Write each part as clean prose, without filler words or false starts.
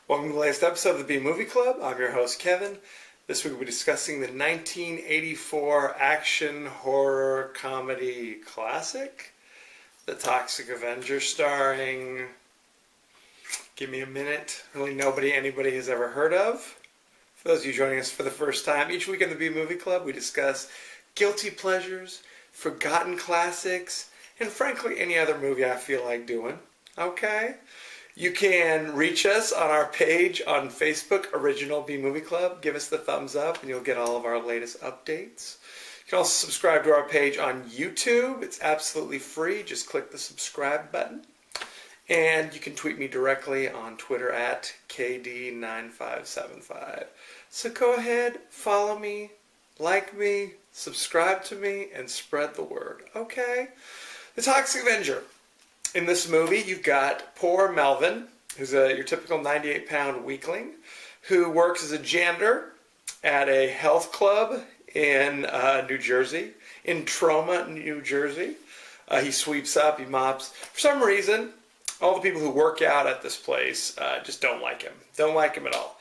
Welcome to the latest episode of the B Movie Club. I'm your host, Kevin. This week we'll be discussing the 1984 action horror comedy classic, The Toxic Avenger, starring, give me a minute, really nobody anybody has ever heard of. For those of you joining us for the first time, each week in the B Movie Club we discuss guilty pleasures, forgotten classics, and frankly any other movie I feel like doing. Okay? You can reach us on our page on Facebook, Original B Movie Club. Give us the thumbs up and you'll get all of our latest updates. You can also subscribe to our page on YouTube. It's absolutely free. Just click the subscribe button. And you can tweet me directly on Twitter at KD9575. So go ahead, follow me, like me, subscribe to me, and spread the word. Okay? The Toxic Avenger. In this movie, you've got poor Melvin, who's your typical 98-pound weakling, who works as a janitor at a health club in New Jersey, in Troma, New Jersey. He sweeps up, he mops. For some reason, all the people who work out at this place just don't like him. Don't like him at all.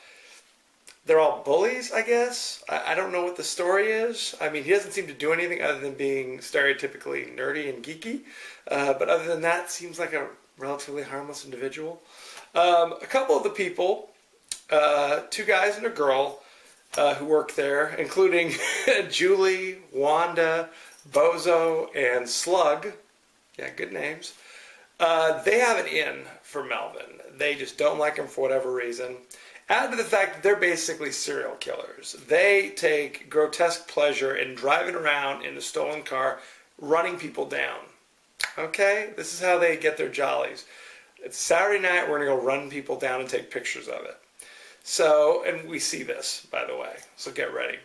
They're all bullies, I guess. I don't know what the story is. I mean, he doesn't seem to do anything other than being stereotypically nerdy and geeky. But other than that, seems like a relatively harmless individual. A couple of the people, two guys and a girl who work there, including Julie, Wanda, Bozo, and Slug. Yeah, good names. They have it in for Melvin. They just don't like him for whatever reason. Add to the fact that they're basically serial killers. They take grotesque pleasure in driving around in a stolen car, running people down. Okay? This is how they get their jollies. It's Saturday night, we're going to go run people down and take pictures of it. So, and we see this, by the way, so get ready.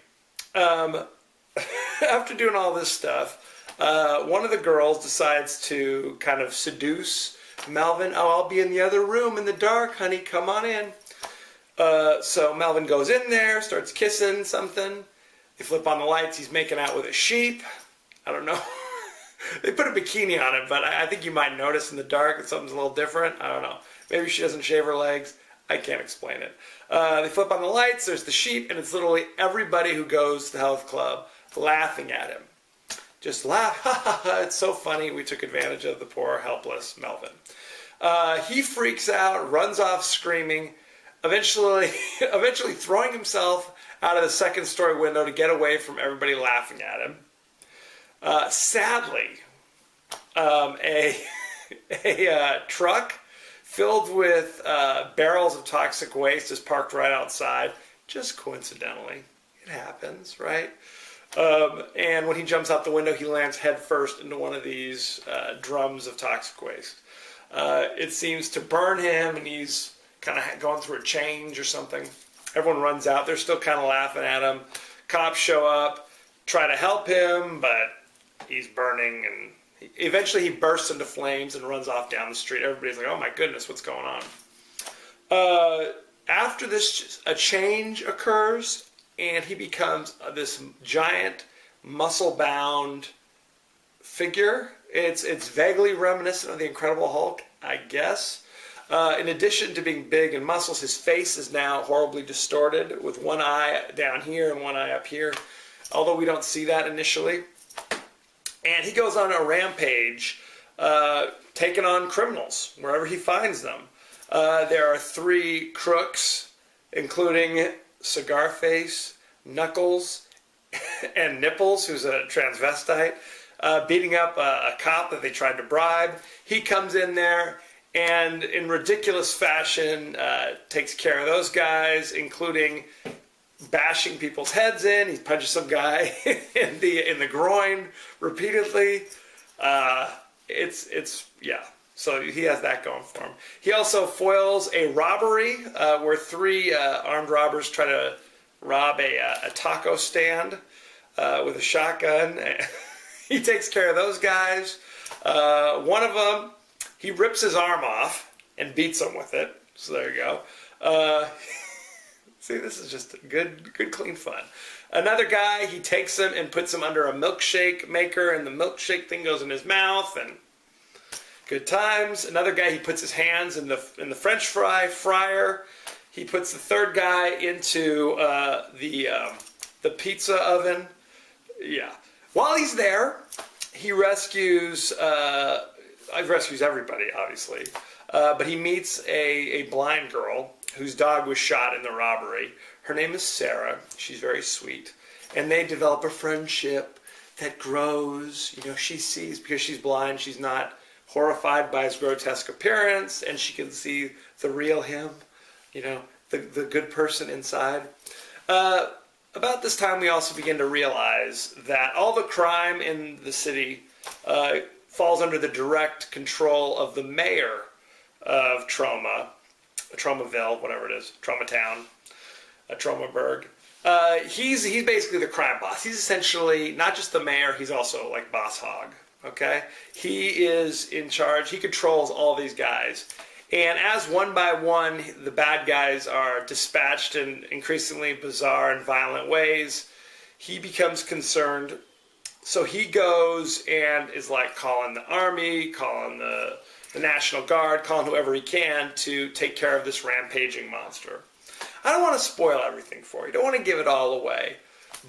After doing all this stuff, one of the girls decides to kind of seduce Melvin. Oh, I'll be in the other room in the dark, honey, come on in. So Melvin goes in there, starts kissing something. They flip on the lights, he's making out with a sheep. I don't know. They put a bikini on it, but I think you might notice in the dark that something's a little different. I don't know. Maybe she doesn't shave her legs. I can't explain it. They flip on the lights, there's the sheep, and it's literally everybody who goes to the health club laughing at him. Just laugh, ha ha ha, it's so funny. We took advantage of the poor, helpless Melvin. He freaks out, runs off screaming, eventually throwing himself out of the second-story window to get away from everybody laughing at him. Sadly, a truck filled with barrels of toxic waste is parked right outside. Just coincidentally. It happens, right? And when he jumps out the window, he lands headfirst into one of these drums of toxic waste. It seems to burn him, and he's kind of going through a change or something. Everyone runs out. They're still kind of laughing at him. Cops show up, try to help him, but he's burning, and eventually he bursts into flames and runs off down the street. Everybody's like, oh my goodness, what's going on? After this, a change occurs, and he becomes this giant, muscle-bound figure. It's vaguely reminiscent of the Incredible Hulk, I guess. In addition to being big and muscles, his face is now horribly distorted with one eye down here and one eye up here, although we don't see that initially. And he goes on a rampage, taking on criminals wherever he finds them. There are three crooks, including Cigarface, Knuckles, and Nipples, who's a transvestite, beating up a cop that they tried to bribe. He comes in there and in ridiculous fashion takes care of those guys, including bashing people's heads in. He punches some guy in the groin repeatedly. Yeah. So he has that going for him. He also foils a robbery where three armed robbers try to rob a taco stand with a shotgun. He takes care of those guys. One of them, he rips his arm off and beats him with it. So there you go. See, this is just good, clean fun. Another guy, he takes him and puts him under a milkshake maker, and the milkshake thing goes in his mouth, and good times. Another guy, he puts his hands in the French fry fryer. He puts the third guy into the pizza oven. Yeah. While he's there, he rescues everybody, obviously. But he meets a blind girl whose dog was shot in the robbery. Her name is Sarah. She's very sweet. And they develop a friendship that grows. You know, she sees, because she's blind, she's not horrified by his grotesque appearance, and she can see the real him, you know, the good person inside. About this time, we also begin to realize that all the crime in the city falls under the direct control of the mayor of Tromaville, whatever it is, Tromatown, Tromaburg. He's basically the crime boss. He's essentially not just the mayor, he's also like boss hog. Okay? He is in charge. He controls all these guys. And as one by one, the bad guys are dispatched in increasingly bizarre and violent ways, he becomes concerned. So he goes and is like calling the army, calling the National Guard, calling whoever he can to take care of this rampaging monster. I don't want to spoil everything for you. I don't want to give it all away.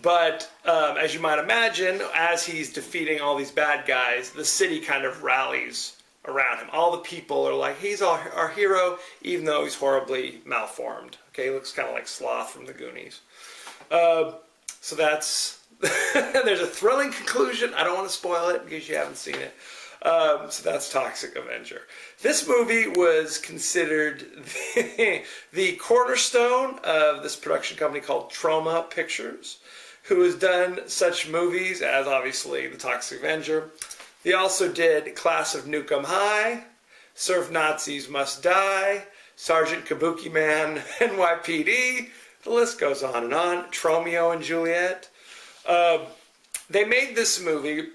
But as you might imagine, as he's defeating all these bad guys, the city kind of rallies around him. All the people are like, he's our hero, even though he's horribly malformed. Okay, he looks kind of like Sloth from the Goonies. So that's... There's a thrilling conclusion. I don't want to spoil it because you haven't seen it. So that's Toxic Avenger. This movie was considered the cornerstone of this production company called Troma Pictures, who has done such movies as, obviously, The Toxic Avenger. They also did Class of Nukem High, Surf Nazis Must Die, Sergeant Kabuki Man, NYPD, the list goes on and on, Tromeo and Juliet. They made this movie.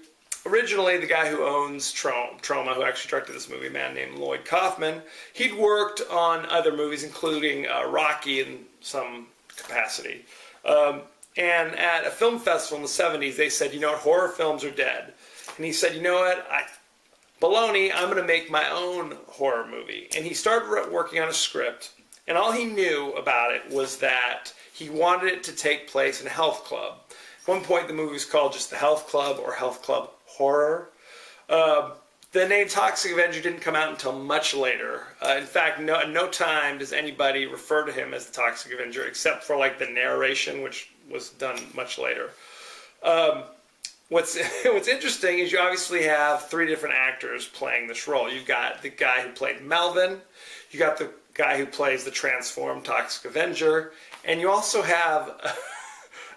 Originally, the guy who owns Troma, who actually directed this movie, a man named Lloyd Kaufman, he'd worked on other movies, including Rocky in some capacity. And at a film festival in the 70s, they said, you know what, horror films are dead. And he said, you know what, baloney, I'm going to make my own horror movie. And he started working on a script, and all he knew about it was that he wanted it to take place in a health club. At one point, the movie was called just The Health Club or Health Club Horror. The name Toxic Avenger didn't come out until much later. In fact, no time does anybody refer to him as the Toxic Avenger, except for like the narration, which was done much later. What's interesting is you obviously have three different actors playing this role. You've got the guy who played Melvin, you got the guy who plays the transformed Toxic Avenger, and you also have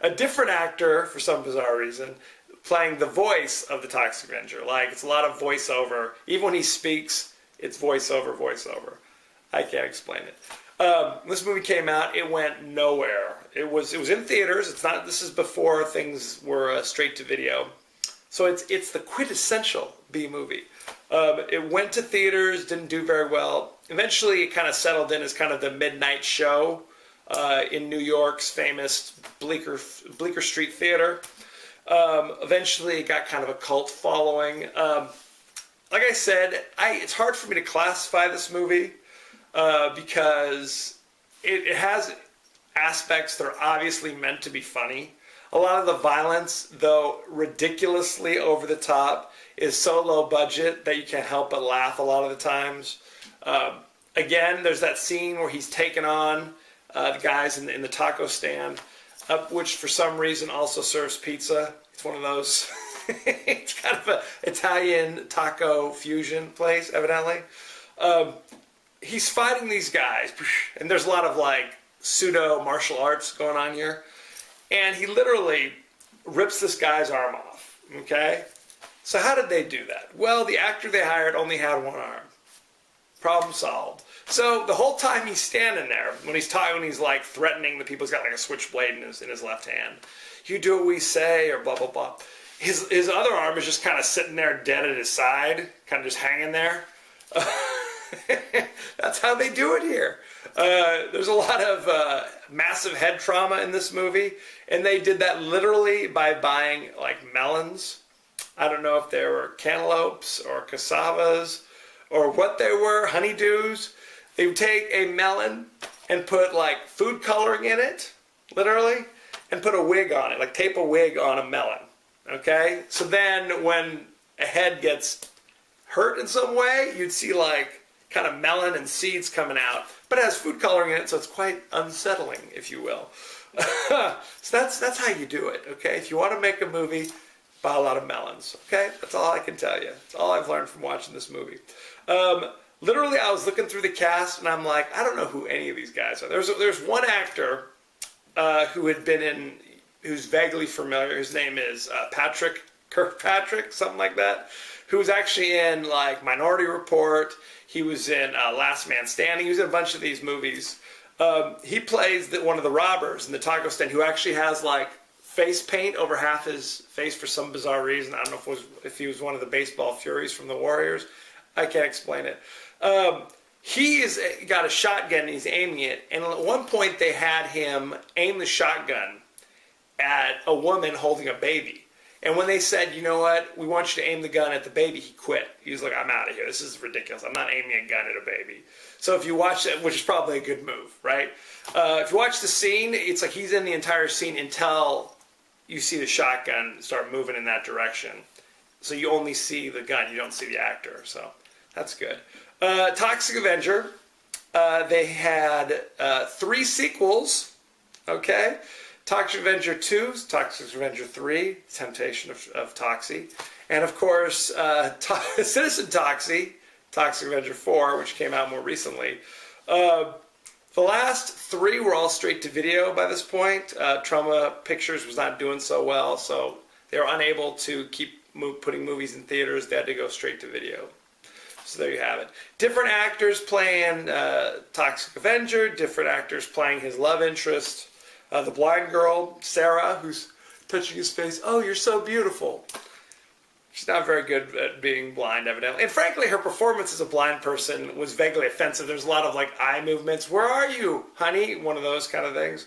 a different actor, for some bizarre reason, playing the voice of the Toxic Avenger. Like, it's a lot of voiceover. Even when he speaks, it's voiceover. I can't explain it. This movie came out, it went nowhere. It was in theaters. This is before things were straight to video. So it's the quintessential B movie. It went to theaters, didn't do very well. Eventually it kind of settled in as kind of the midnight show in New York's famous Bleecker Street Theater. Eventually it got kind of a cult following. Like I said, it's hard for me to classify this movie because it has aspects that are obviously meant to be funny. A lot of the violence, though ridiculously over the top, is so low budget that you can't help but laugh a lot of the times. Again, there's that scene where he's taken on the guys in the taco stand, which for some reason also serves pizza. It's one of those. It's kind of an Italian taco fusion place, evidently. He's fighting these guys, and there's a lot of like pseudo martial arts going on here. and he literally rips this guy's arm off, okay? So how did they do that? Well, the actor they hired only had one arm. Problem solved. So the whole time he's standing there, when he's talking, when he's like threatening the people, he's got like a switchblade in his left hand. You do what we say, or blah, blah, blah. His other arm is just kind of sitting there dead at his side, kind of just hanging there. That's how they do it here. There's a lot of massive head trauma in this movie, and they did that literally by buying like melons. I don't know if they were cantaloupes or cassavas or what they were, honeydews. They would take a melon and put like food coloring in it, literally, and put a wig on it, like tape a wig on a melon. Okay? So then when a head gets hurt in some way, you'd see like kind of melon and seeds coming out, but it has food coloring in it, so it's quite unsettling, if you will. So that's how you do it, okay? If you want to make a movie, buy a lot of melons, okay? That's all I can tell you. That's all I've learned from watching this movie. Literally, I was looking through the cast, and I'm like, I don't know who any of these guys are. There's one actor who had been in, who's vaguely familiar. His name is Kirkpatrick, something like that, who was actually in like Minority Report. He was in Last Man Standing. He was in a bunch of these movies. He plays one of the robbers in the taco stand who actually has like face paint over half his face for some bizarre reason. I don't know if he was one of the baseball furies from the Warriors. I can't explain it. He's got a shotgun and he's aiming it. And at one point they had him aim the shotgun at a woman holding a baby. And when they said, you know what, we want you to aim the gun at the baby, he quit. He was like, I'm out of here. This is ridiculous. I'm not aiming a gun at a baby. So if you watch it, which is probably a good move, right? If you watch the scene, it's like he's in the entire scene until you see the shotgun start moving in that direction. So you only see the gun. You don't see the actor. So that's good. Toxic Avenger. They had 3 sequels, okay? Toxic Avenger 2, Toxic Avenger 3, Temptation of Toxie, and of course Citizen Toxie, Toxic Avenger 4, which came out more recently. The last 3 were all straight to video by this point. Trauma Pictures was not doing so well, so they were unable to keep putting movies in theaters. They had to go straight to video. So there you have it. Different actors playing Toxic Avenger, different actors playing his love interest. The blind girl, Sarah, who's touching his face. Oh, you're so beautiful. She's not very good at being blind, evidently. And frankly, her performance as a blind person was vaguely offensive. There's a lot of like eye movements. Where are you, honey? One of those kind of things.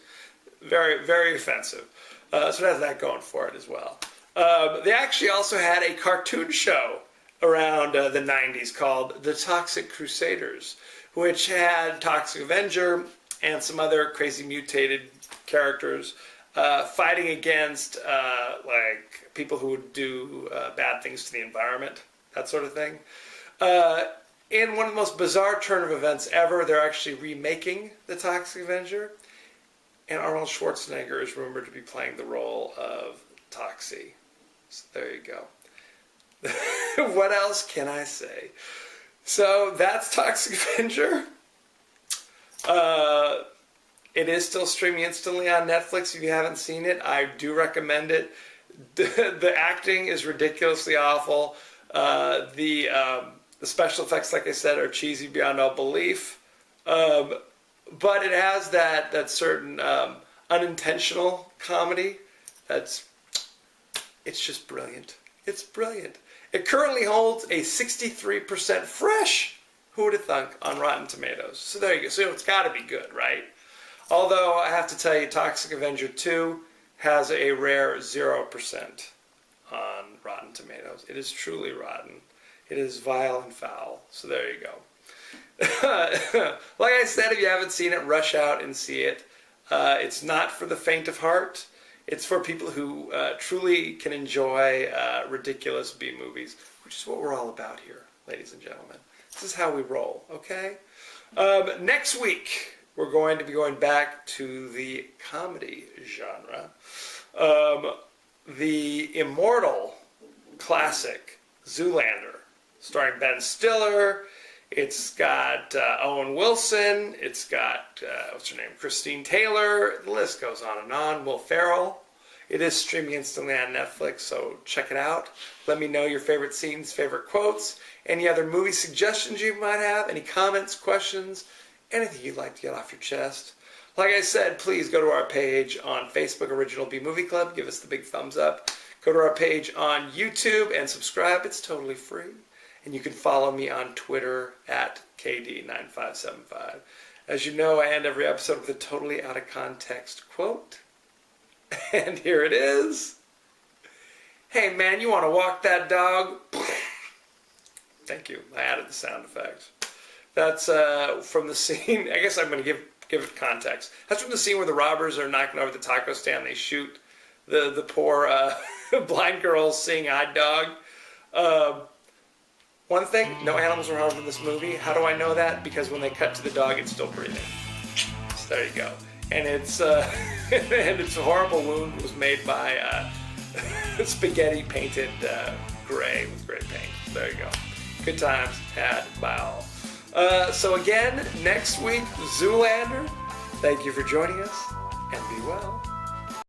Very, very offensive. So it has that going for it as well. They actually also had a cartoon show around the 90s called The Toxic Crusaders, which had Toxic Avenger and some other crazy mutated characters fighting against like people who would do bad things to the environment, that sort of thing. In one of the most bizarre turn of events ever, they're actually remaking The Toxic Avenger, and Arnold Schwarzenegger is rumored to be playing the role of Toxie. So there you go. What else can I say? So that's Toxic Avenger. It is still streaming instantly on Netflix. If you haven't seen it, I do recommend it. The acting is ridiculously awful. The special effects, like I said, are cheesy beyond all belief. But it has that certain unintentional comedy. It's just brilliant. It's brilliant. It currently holds a 63% fresh, who would have thunk, on Rotten Tomatoes. So there you go. So it's got to be good, right? Although I have to tell you, Toxic Avenger 2 has a rare 0% on Rotten Tomatoes. It is truly rotten. It is vile and foul. So there you go. Like I said, if you haven't seen it, rush out and see it. It's not for the faint of heart. It's for people who truly can enjoy ridiculous B-movies, which is what we're all about here, ladies and gentlemen. This is how we roll, okay? Next week, we're going to be going back to the comedy genre. The immortal classic Zoolander, starring Ben Stiller It's got Owen Wilson. It's got, what's her name, Christine Taylor. The list goes on and on. Will Ferrell. It is streaming instantly on Netflix, so check it out. Let me know your favorite scenes, favorite quotes, any other movie suggestions you might have, any comments, questions, anything you'd like to get off your chest. Like I said, please go to our page on Facebook, Original B Movie Club. Give us the big thumbs up. Go to our page on YouTube and subscribe. It's totally free. And you can follow me on Twitter at KD9575. As you know, I end every episode with a totally out of context quote. And here it is. Hey man, you want to walk that dog? Thank you. I added the sound effect. That's from the scene. I guess I'm going to give it context. That's from the scene where the robbers are knocking over the taco stand. They shoot the poor blind girl seeing eyed dog. One thing, no animals were harmed in this movie. How do I know that? Because when they cut to the dog, it's still breathing. So there you go. And it's and its horrible wound was made by spaghetti painted gray with gray paint. So there you go. Good times had by all. So again, next week, Zoolander. Thank you for joining us, and be well.